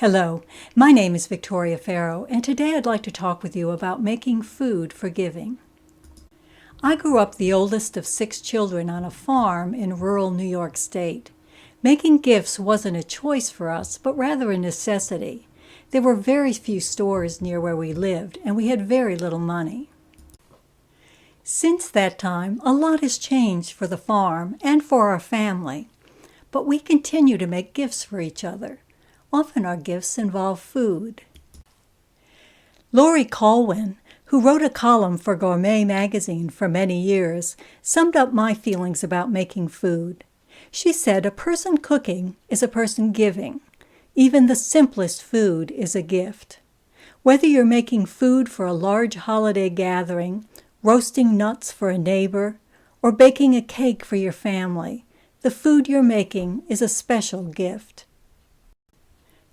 Hello, my name is Victoria Faoro, and today I'd like to talk with you about making food for giving. I grew up the oldest of 6 children on a farm in rural New York State. Making gifts wasn't a choice for us, but rather a necessity. There were very few stores near where we lived, and we had very little money. Since that time, a lot has changed for the farm and for our family, but we continue to make gifts for each other. Often our gifts involve food. Lori Colwyn, who wrote a column for Gourmet magazine for many years, summed up my feelings about making food. She said, "A person cooking is a person giving. Even the simplest food is a gift. Whether you're making food for a large holiday gathering, roasting nuts for a neighbor, or baking a cake for your family, the food you're making is a special gift."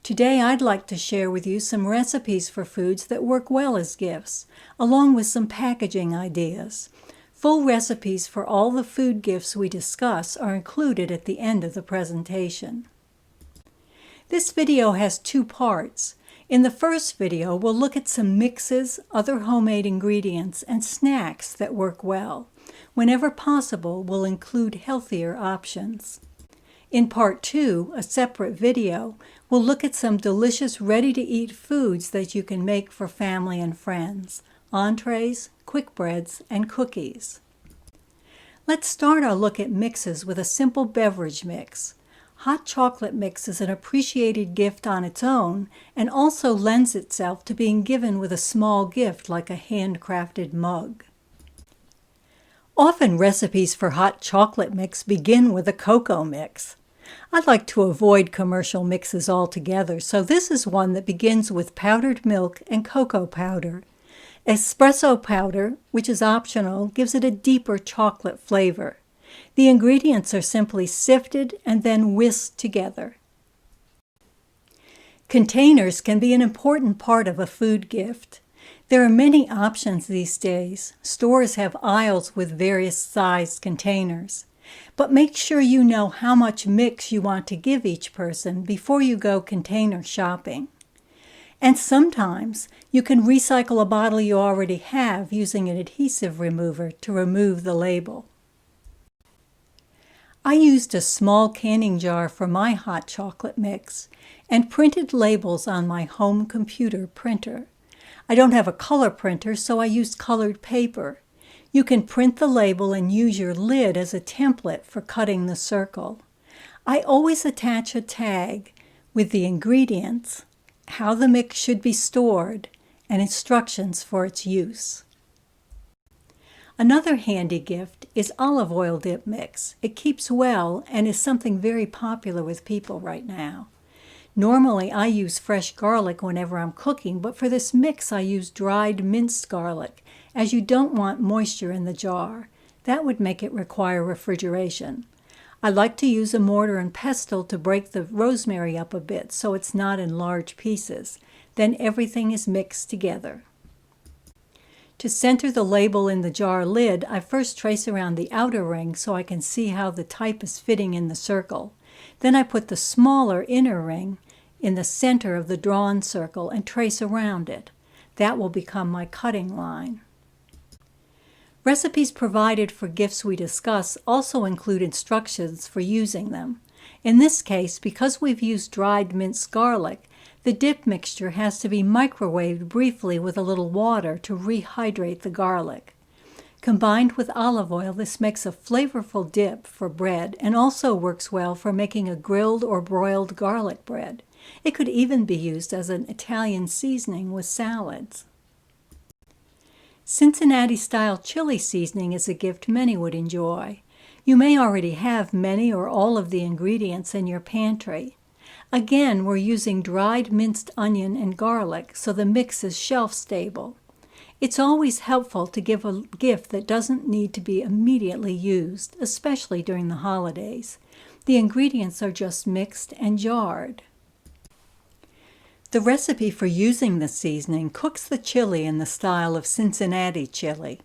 Today I'd like to share with you some recipes for foods that work well as gifts, along with some packaging ideas. Full recipes for all the food gifts we discuss are included at the end of the presentation. This video has 2 parts. In the first video, we'll look at some mixes, other homemade ingredients, and snacks that work well. Whenever possible, we'll include healthier options. In part 2, a separate video, we'll look at some delicious ready-to-eat foods that you can make for family and friends, entrees, quick breads, and cookies. Let's start our look at mixes with a simple beverage mix. Hot chocolate mix is an appreciated gift on its own and also lends itself to being given with a small gift like a handcrafted mug. Often recipes for hot chocolate mix begin with a cocoa mix. I'd like to avoid commercial mixes altogether, so this is one that begins with powdered milk and cocoa powder. Espresso powder, which is optional, gives it a deeper chocolate flavor. The ingredients are simply sifted and then whisked together. Containers can be an important part of a food gift. There are many options these days. Stores have aisles with various sized containers. But make sure you know how much mix you want to give each person before you go container shopping. And sometimes you can recycle a bottle you already have using an adhesive remover to remove the label. I used a small canning jar for my hot chocolate mix and printed labels on my home computer printer. I don't have a color printer, so I used colored paper. You can print the label and use your lid as a template for cutting the circle. I always attach a tag with the ingredients, how the mix should be stored, and instructions for its use. Another handy gift is olive oil dip mix. It keeps well and is something very popular with people right now. Normally I use fresh garlic whenever I'm cooking, but for this mix I use dried minced garlic, as you don't want moisture in the jar. That would make it require refrigeration. I like to use a mortar and pestle to break the rosemary up a bit so it's not in large pieces. Then everything is mixed together. To center the label in the jar lid, I first trace around the outer ring so I can see how the type is fitting in the circle. Then I put the smaller inner ring in the center of the drawn circle and trace around it. That will become my cutting line. Recipes provided for gifts we discuss also include instructions for using them. In this case, because we've used dried minced garlic, the dip mixture has to be microwaved briefly with a little water to rehydrate the garlic. Combined with olive oil, this makes a flavorful dip for bread and also works well for making a grilled or broiled garlic bread. It could even be used as an Italian seasoning with salads. Cincinnati-style chili seasoning is a gift many would enjoy. You may already have many or all of the ingredients in your pantry. Again, we're using dried minced onion and garlic, so the mix is shelf-stable. It's always helpful to give a gift that doesn't need to be immediately used, especially during the holidays. The ingredients are just mixed and jarred. The recipe for using the seasoning cooks the chili in the style of Cincinnati chili.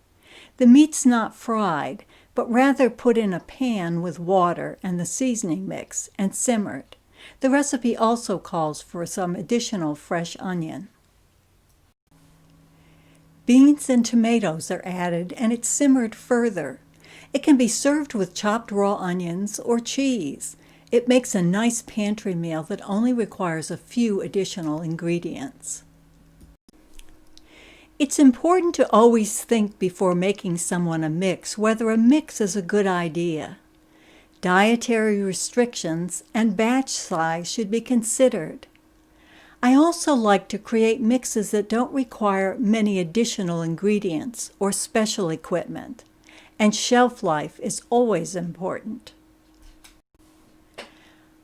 The meat's not fried, but rather put in a pan with water and the seasoning mix and simmered. The recipe also calls for some additional fresh onion. Beans and tomatoes are added and it's simmered further. It can be served with chopped raw onions or cheese. It makes a nice pantry meal that only requires a few additional ingredients. It's important to always think before making someone a mix whether a mix is a good idea. Dietary restrictions and batch size should be considered. I also like to create mixes that don't require many additional ingredients or special equipment, and shelf life is always important.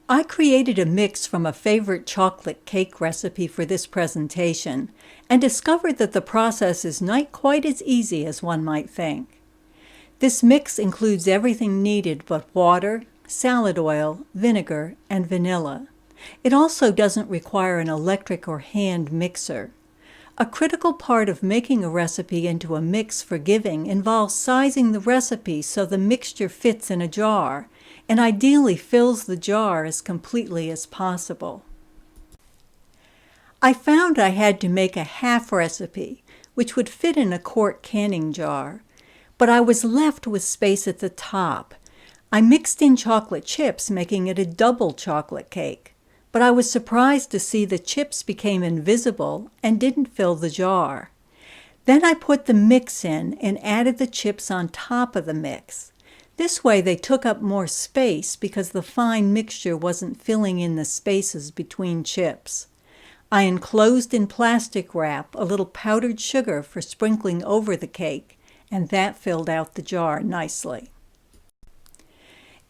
I created a mix from a favorite chocolate cake recipe for this presentation and discovered that the process is not quite as easy as one might think. This mix includes everything needed but water, salad oil, vinegar, and vanilla. It also doesn't require an electric or hand mixer. A critical part of making a recipe into a mix for giving involves sizing the recipe so the mixture fits in a jar and ideally fills the jar as completely as possible. I found I had to make a half recipe, which would fit in a quart canning jar, but I was left with space at the top. I mixed in chocolate chips, making it a double chocolate cake, but I was surprised to see the chips became invisible and didn't fill the jar. Then I put the mix in and added the chips on top of the mix. This way they took up more space because the fine mixture wasn't filling in the spaces between chips. I enclosed in plastic wrap a little powdered sugar for sprinkling over the cake, and that filled out the jar nicely.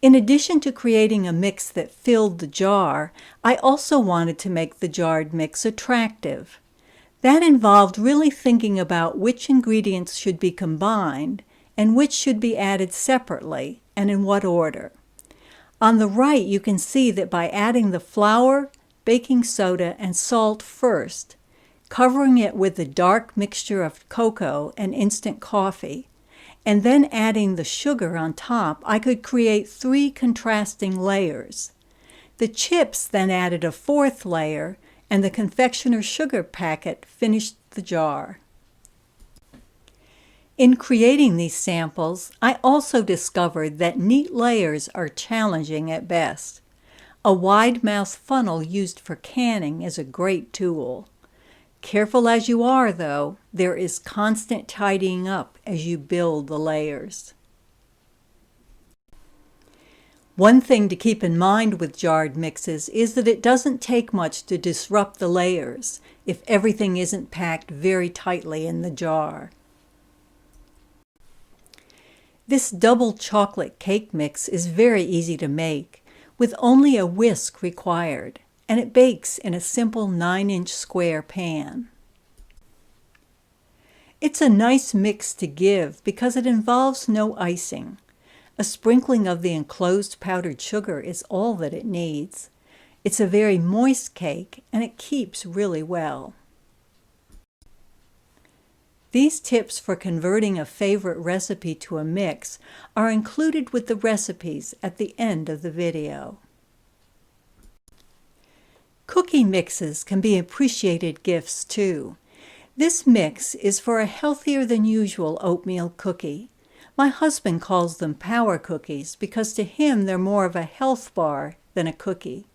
In addition to creating a mix that filled the jar, I also wanted to make the jarred mix attractive. That involved really thinking about which ingredients should be combined and which should be added separately, and in what order. On the right, you can see that by adding the flour, baking soda, and salt first, covering it with the dark mixture of cocoa and instant coffee, and then adding the sugar on top, I could create 3 contrasting layers. The chips then added a 4th layer, and the confectioner's sugar packet finished the jar. In creating these samples, I also discovered that neat layers are challenging at best. A wide-mouth funnel used for canning is a great tool. Careful as you are, though, there is constant tidying up as you build the layers. One thing to keep in mind with jarred mixes is that it doesn't take much to disrupt the layers if everything isn't packed very tightly in the jar. This double chocolate cake mix is very easy to make, with only a whisk required, and it bakes in a simple 9-inch square pan. It's a nice mix to give because it involves no icing. A sprinkling of the enclosed powdered sugar is all that it needs. It's a very moist cake and it keeps really well. These tips for converting a favorite recipe to a mix are included with the recipes at the end of the video. Cookie mixes can be appreciated gifts too. This mix is for a healthier than usual oatmeal cookie. My husband calls them power cookies because to him they're more of a health bar than a cookie.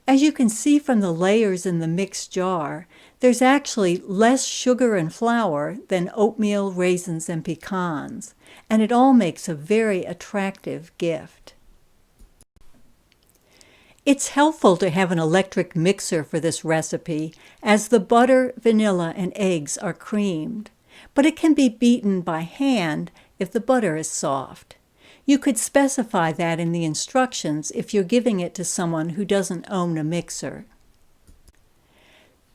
As you can see from the layers in the mixed jar, there's actually less sugar and flour than oatmeal, raisins, and pecans, and it all makes a very attractive gift. It's helpful to have an electric mixer for this recipe, as the butter, vanilla, and eggs are creamed, but it can be beaten by hand if the butter is soft. You could specify that in the instructions if you're giving it to someone who doesn't own a mixer.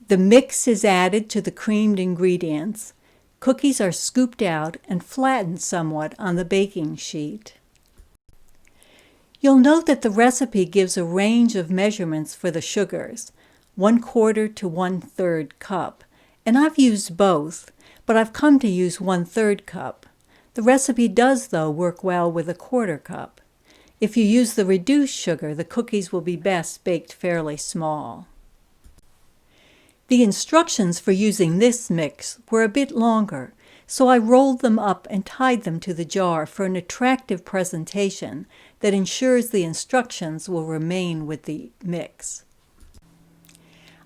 The mix is added to the creamed ingredients. Cookies are scooped out and flattened somewhat on the baking sheet. You'll note that the recipe gives a range of measurements for the sugars, 1/4 to 1/3 cup, and I've used both, but I've come to use 1/3 cup. The recipe does, though, work well with a 1/4 cup. If you use the reduced sugar, the cookies will be best baked fairly small. The instructions for using this mix were a bit longer, so I rolled them up and tied them to the jar for an attractive presentation that ensures the instructions will remain with the mix.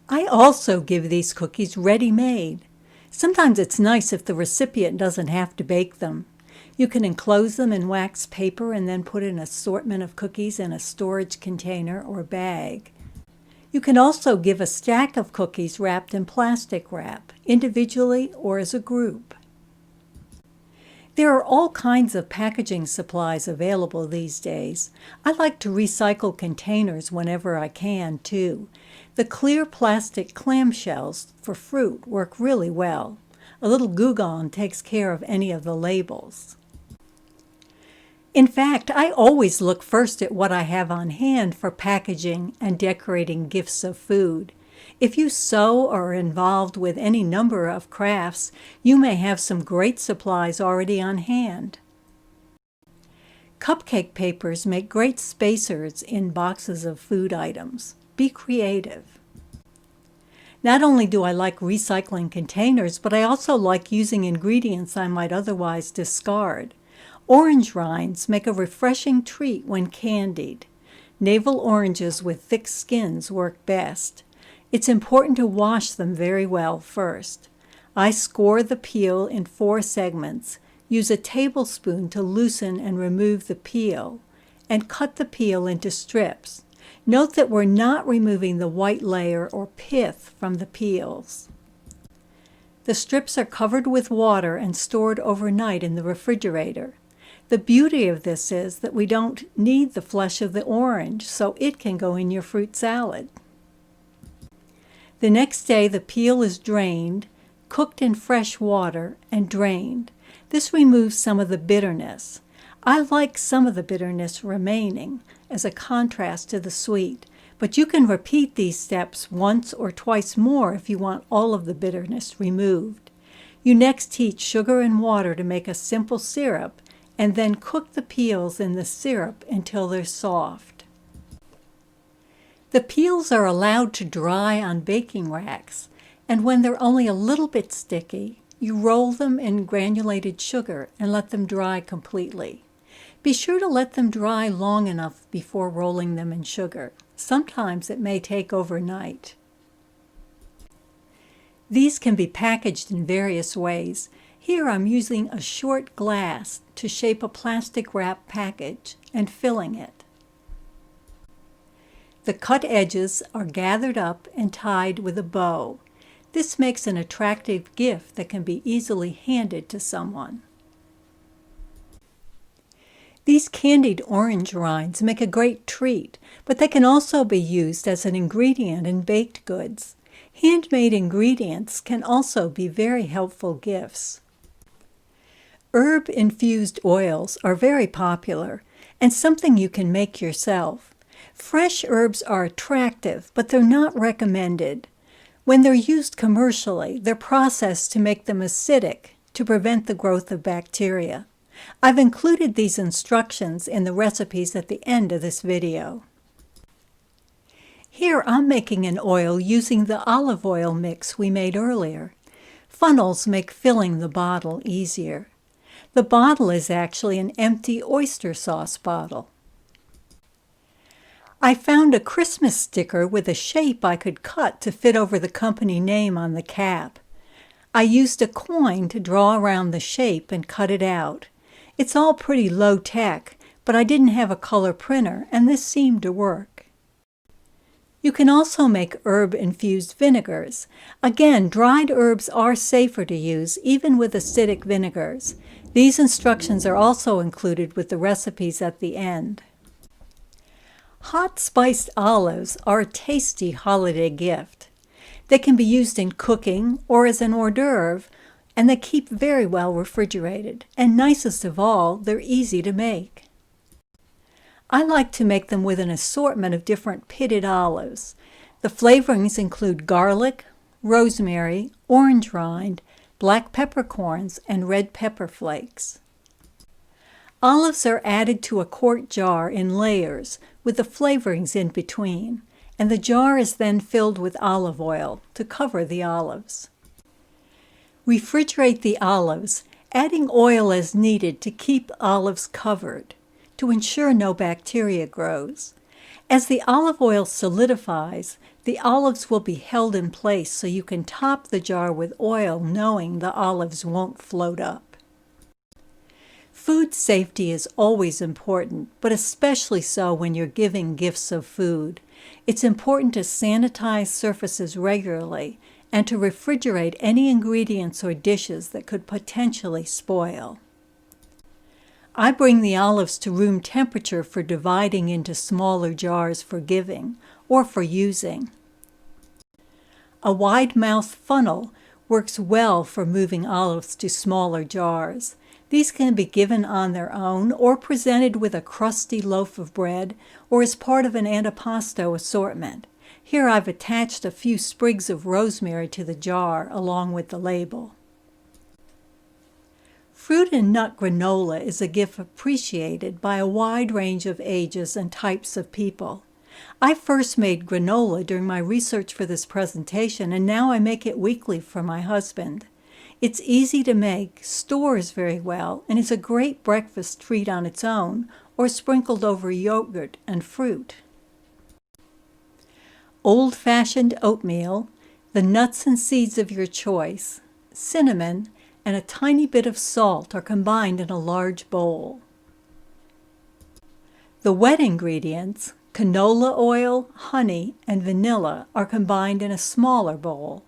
I also give these cookies ready-made. Sometimes it's nice if the recipient doesn't have to bake them. You can enclose them in wax paper and then put an assortment of cookies in a storage container or bag. You can also give a stack of cookies wrapped in plastic wrap, individually or as a group. There are all kinds of packaging supplies available these days. I like to recycle containers whenever I can, too. The clear plastic clamshells for fruit work really well. A little Goo Gone takes care of any of the labels. In fact, I always look first at what I have on hand for packaging and decorating gifts of food. If you sew or are involved with any number of crafts, you may have some great supplies already on hand. Cupcake papers make great spacers in boxes of food items. Be creative. Not only do I like recycling containers, but I also like using ingredients I might otherwise discard. Orange rinds make a refreshing treat when candied. Navel oranges with thick skins work best. It's important to wash them very well first. I score the peel in 4 segments, use a tablespoon to loosen and remove the peel, and cut the peel into strips. Note that we're not removing the white layer or pith from the peels. The strips are covered with water and stored overnight in the refrigerator. The beauty of this is that we don't need the flesh of the orange, so it can go in your fruit salad. The next day, the peel is drained, cooked in fresh water, and drained. This removes some of the bitterness. I like some of the bitterness remaining as a contrast to the sweet, but you can repeat these steps once or twice more if you want all of the bitterness removed. You next heat sugar and water to make a simple syrup, and then cook the peels in the syrup until they're soft. The peels are allowed to dry on baking racks, and when they're only a little bit sticky, you roll them in granulated sugar and let them dry completely. Be sure to let them dry long enough before rolling them in sugar. Sometimes it may take overnight. These can be packaged in various ways. Here I'm using a short glass to shape a plastic wrap package and filling it. The cut edges are gathered up and tied with a bow. This makes an attractive gift that can be easily handed to someone. These candied orange rinds make a great treat, but they can also be used as an ingredient in baked goods. Handmade ingredients can also be very helpful gifts. Herb-infused oils are very popular and something you can make yourself. Fresh herbs are attractive, but they're not recommended. When they're used commercially, they're processed to make them acidic to prevent the growth of bacteria. I've included these instructions in the recipes at the end of this video. Here I'm making an oil using the olive oil mix we made earlier. Funnels make filling the bottle easier. The bottle is actually an empty oyster sauce bottle. I found a Christmas sticker with a shape I could cut to fit over the company name on the cap. I used a coin to draw around the shape and cut it out. It's all pretty low-tech, but I didn't have a color printer, and this seemed to work. You can also make herb-infused vinegars. Again, dried herbs are safer to use, even with acidic vinegars. These instructions are also included with the recipes at the end. Hot spiced olives are a tasty holiday gift. They can be used in cooking or as an hors d'oeuvre, and they keep very well refrigerated. And nicest of all, they're easy to make. I like to make them with an assortment of different pitted olives. The flavorings include garlic, rosemary, orange rind, black peppercorns, and red pepper flakes. Olives are added to a quart jar in layers with the flavorings in between, and the jar is then filled with olive oil to cover the olives. Refrigerate the olives, adding oil as needed to keep olives covered, to ensure no bacteria grows. As the olive oil solidifies, the olives will be held in place so you can top the jar with oil knowing the olives won't float up. Food safety is always important, but especially so when you're giving gifts of food. It's important to sanitize surfaces regularly and to refrigerate any ingredients or dishes that could potentially spoil. I bring the olives to room temperature for dividing into smaller jars for giving or for using. A wide-mouthed funnel works well for moving olives to smaller jars. These can be given on their own or presented with a crusty loaf of bread or as part of an antipasto assortment. Here I've attached a few sprigs of rosemary to the jar along with the label. Fruit and nut granola is a gift appreciated by a wide range of ages and types of people. I first made granola during my research for this presentation, and now I make it weekly for my husband. It's easy to make, stores very well, and is a great breakfast treat on its own or sprinkled over yogurt and fruit. Old-fashioned oatmeal, the nuts and seeds of your choice, cinnamon, and a tiny bit of salt are combined in a large bowl. The wet ingredients, canola oil, honey, and vanilla, are combined in a smaller bowl.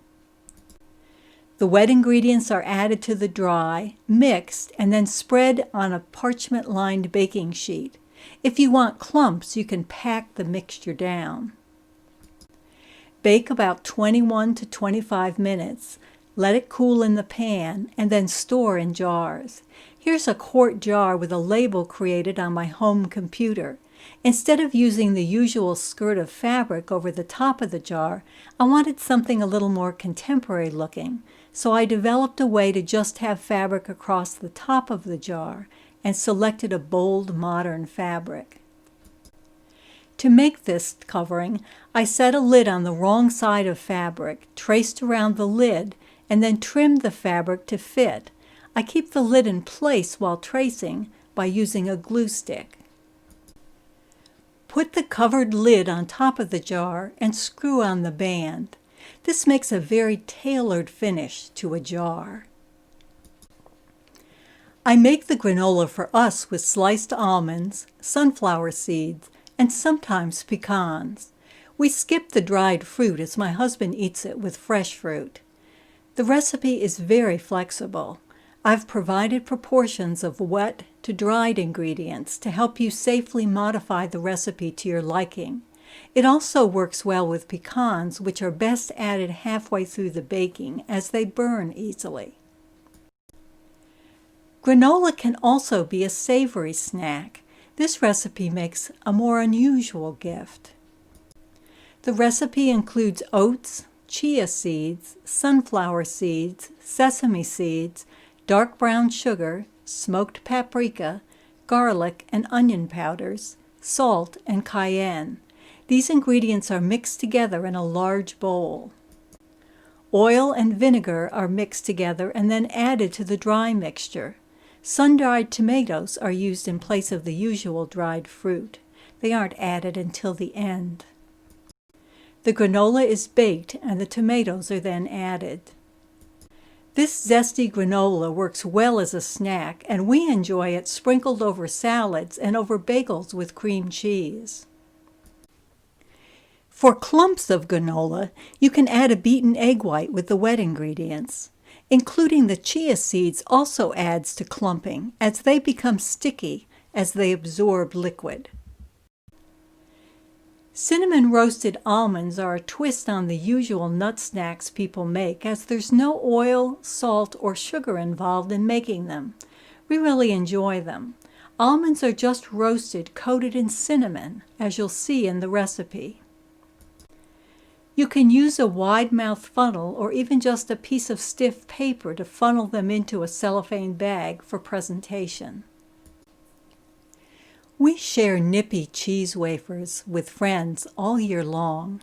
The wet ingredients are added to the dry, mixed, and then spread on a parchment-lined baking sheet. If you want clumps, you can pack the mixture down. Bake about 21 to 25 minutes. Let it cool in the pan, and then store in jars. Here's a quart jar with a label created on my home computer. Instead of using the usual skirt of fabric over the top of the jar, I wanted something a little more contemporary looking, so I developed a way to just have fabric across the top of the jar and selected a bold modern fabric. To make this covering, I set a lid on the wrong side of fabric, traced around the lid, and then trimmed the fabric to fit. I keep the lid in place while tracing by using a glue stick. Put the covered lid on top of the jar and screw on the band. This makes a very tailored finish to a jar. I make the granola for us with sliced almonds, sunflower seeds, and sometimes pecans. We skip the dried fruit as my husband eats it with fresh fruit. The recipe is very flexible. I've provided proportions of wet to dried ingredients to help you safely modify the recipe to your liking. It also works well with pecans, which are best added halfway through the baking as they burn easily. Granola can also be a savory snack. This recipe makes a more unusual gift. The recipe includes oats, chia seeds, sunflower seeds, sesame seeds, dark brown sugar, smoked paprika, garlic and onion powders, salt, and cayenne. These ingredients are mixed together in a large bowl. Oil and vinegar are mixed together and then added to the dry mixture. Sun-dried tomatoes are used in place of the usual dried fruit. They aren't added until the end. The granola is baked and the tomatoes are then added. This zesty granola works well as a snack, and we enjoy it sprinkled over salads and over bagels with cream cheese. For clumps of granola, you can add a beaten egg white with the wet ingredients. Including the chia seeds also adds to clumping, as they become sticky as they absorb liquid. Cinnamon roasted almonds are a twist on the usual nut snacks people make, as there's no oil, salt, or sugar involved in making them. We really enjoy them. Almonds are just roasted, coated in cinnamon, as you'll see in the recipe. You can use a wide-mouthed funnel or even just a piece of stiff paper to funnel them into a cellophane bag for presentation. We share nippy cheese wafers with friends all year long.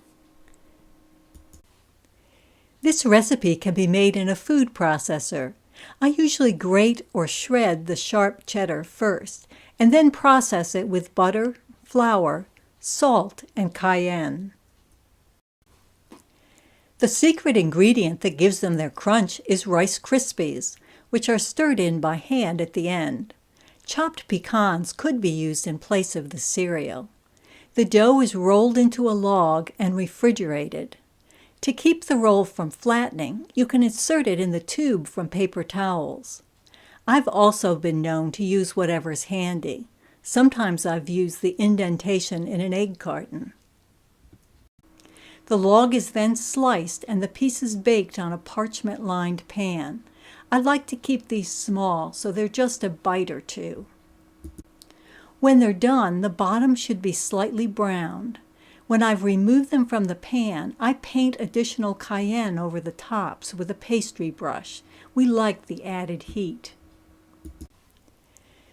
This recipe can be made in a food processor. I usually grate or shred the sharp cheddar first, and then process it with butter, flour, salt, and cayenne. The secret ingredient that gives them their crunch is Rice Krispies, which are stirred in by hand at the end. Chopped pecans could be used in place of the cereal. The dough is rolled into a log and refrigerated. To keep the roll from flattening, you can insert it in the tube from paper towels. I've also been known to use whatever's handy. Sometimes I've used the indentation in an egg carton. The log is then sliced and the pieces baked on a parchment-lined pan. I like to keep these small, so they're just a bite or two. When they're done, the bottom should be slightly browned. When I've removed them from the pan, I paint additional cayenne over the tops with a pastry brush. We like the added heat.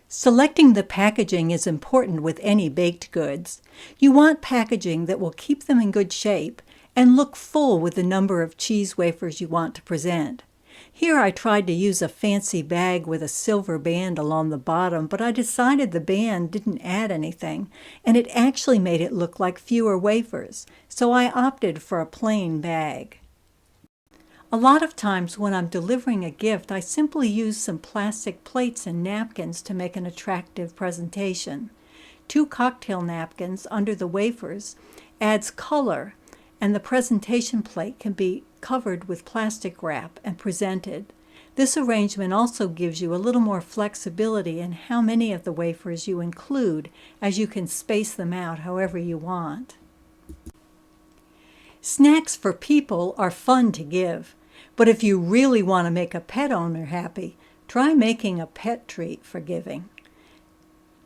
Selecting the packaging is important with any baked goods. You want packaging that will keep them in good shape and look full with the number of cheese wafers you want to present. Here I tried to use a fancy bag with a silver band along the bottom, but I decided the band didn't add anything, and it actually made it look like fewer wafers, so I opted for a plain bag. A lot of times when I'm delivering a gift, I simply use some plastic plates and napkins to make an attractive presentation. 2 cocktail napkins under the wafers adds color, and the presentation plate can be covered with plastic wrap and presented. This arrangement also gives you a little more flexibility in how many of the wafers you include, as you can space them out however you want. Snacks for people are fun to give, but if you really want to make a pet owner happy, try making a pet treat for giving.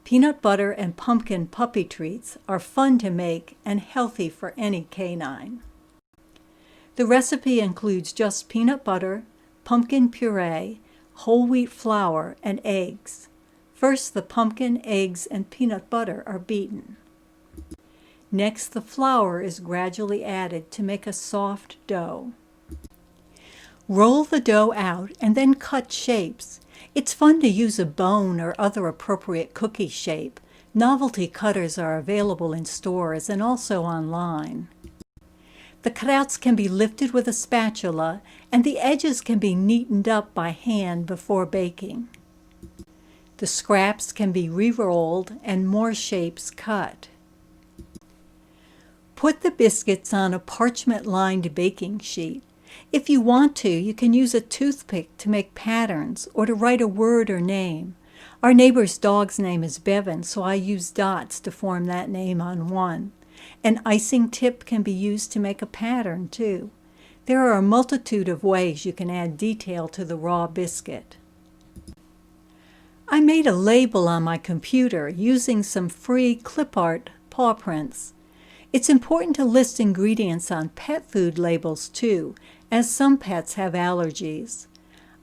Peanut butter and pumpkin puppy treats are fun to make and healthy for any canine. The recipe includes just peanut butter, pumpkin puree, whole wheat flour, and eggs. First, the pumpkin, eggs, and peanut butter are beaten. Next, the flour is gradually added to make a soft dough. Roll the dough out and then cut shapes. It's fun to use a bone or other appropriate cookie shape. Novelty cutters are available in stores and also online. The cutouts can be lifted with a spatula, and the edges can be neatened up by hand before baking. The scraps can be re-rolled and more shapes cut. Put the biscuits on a parchment-lined baking sheet. If you want to, you can use a toothpick to make patterns or to write a word or name. Our neighbor's dog's name is Bevan, so I use dots to form that name on one. An icing tip can be used to make a pattern, too. There are a multitude of ways you can add detail to the raw biscuit. I made a label on my computer using some free clip art paw prints. It's important to list ingredients on pet food labels, too, as some pets have allergies.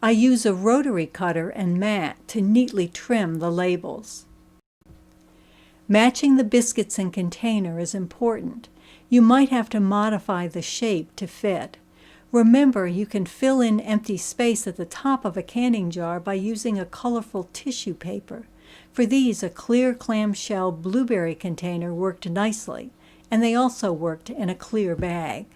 I use a rotary cutter and mat to neatly trim the labels. Matching the biscuits and container is important. You might have to modify the shape to fit. Remember, you can fill in empty space at the top of a canning jar by using a colorful tissue paper. For these, a clear clamshell blueberry container worked nicely, and they also worked in a clear bag.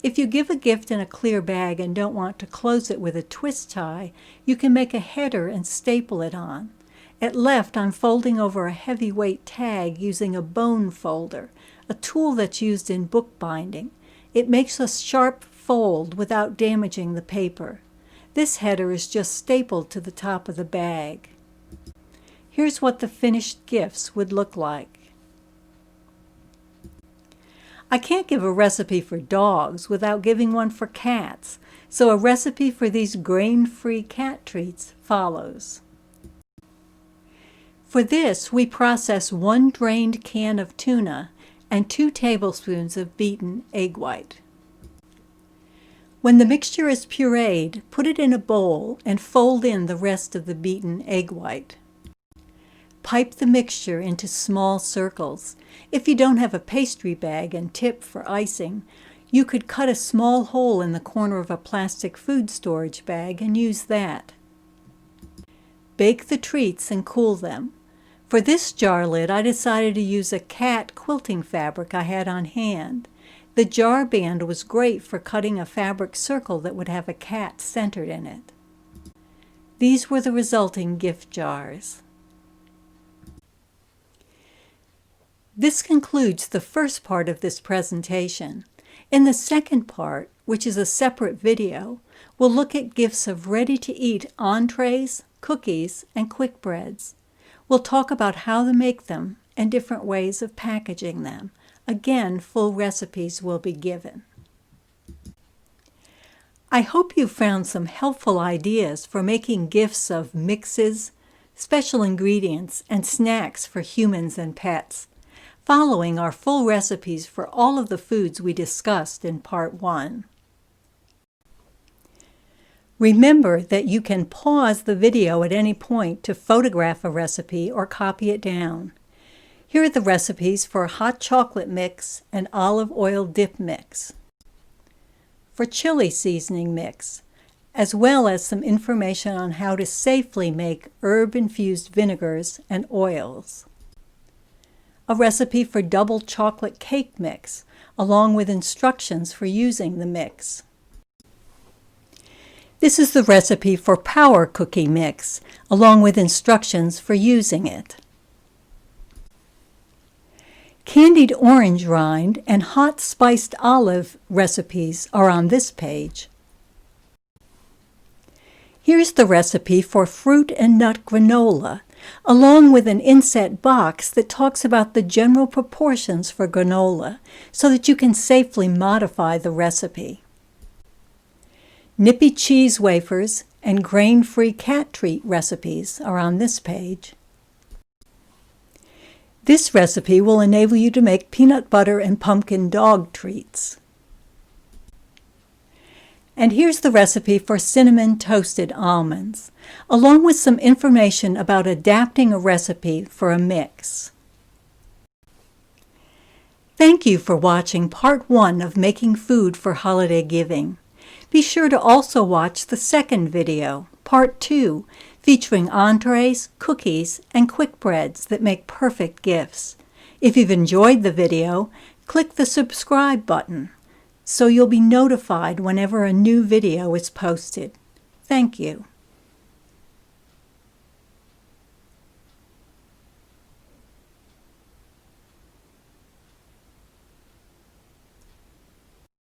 If you give a gift in a clear bag and don't want to close it with a twist tie, you can make a header and staple it on. At left, I'm folding over a heavyweight tag using a bone folder, a tool that's used in bookbinding. It makes a sharp fold without damaging the paper. This header is just stapled to the top of the bag. Here's what the finished gifts would look like. I can't give a recipe for dogs without giving one for cats, so a recipe for these grain-free cat treats follows. For this, we process 1 drained can of tuna and 2 tablespoons of beaten egg white. When the mixture is pureed, put it in a bowl and fold in the rest of the beaten egg white. Pipe the mixture into small circles. If you don't have a pastry bag and tip for icing, you could cut a small hole in the corner of a plastic food storage bag and use that. Bake the treats and cool them. For this jar lid, I decided to use a cat quilting fabric I had on hand. The jar band was great for cutting a fabric circle that would have a cat centered in it. These were the resulting gift jars. This concludes the first part of this presentation. In the second part, which is a separate video, we'll look at gifts of ready-to-eat entrees, cookies, and quick breads. We'll talk about how to make them and different ways of packaging them. Again, full recipes will be given. I hope you found some helpful ideas for making gifts of mixes, special ingredients, and snacks for humans and pets, following our full recipes for all of the foods we discussed in Part 1. Remember that you can pause the video at any point to photograph a recipe or copy it down. Here are the recipes for hot chocolate mix and olive oil dip mix, for chili seasoning mix, as well as some information on how to safely make herb-infused vinegars and oils. A recipe for double chocolate cake mix, along with instructions for using the mix. This is the recipe for power cookie mix, along with instructions for using it. Candied orange rind and hot spiced olive recipes are on this page. Here's the recipe for fruit and nut granola, along with an inset box that talks about the general proportions for granola so that you can safely modify the recipe. Nippy cheese wafers and grain-free cat treat recipes are on this page. This recipe will enable you to make peanut butter and pumpkin dog treats. And here's the recipe for cinnamon toasted almonds, along with some information about adapting a recipe for a mix. Thank you for watching Part 1 of Making Food for Holiday Giving. Be sure to also watch the second video, Part 2, featuring entrees, cookies, and quick breads that make perfect gifts. If you've enjoyed the video, click the subscribe button so you'll be notified whenever a new video is posted. Thank you.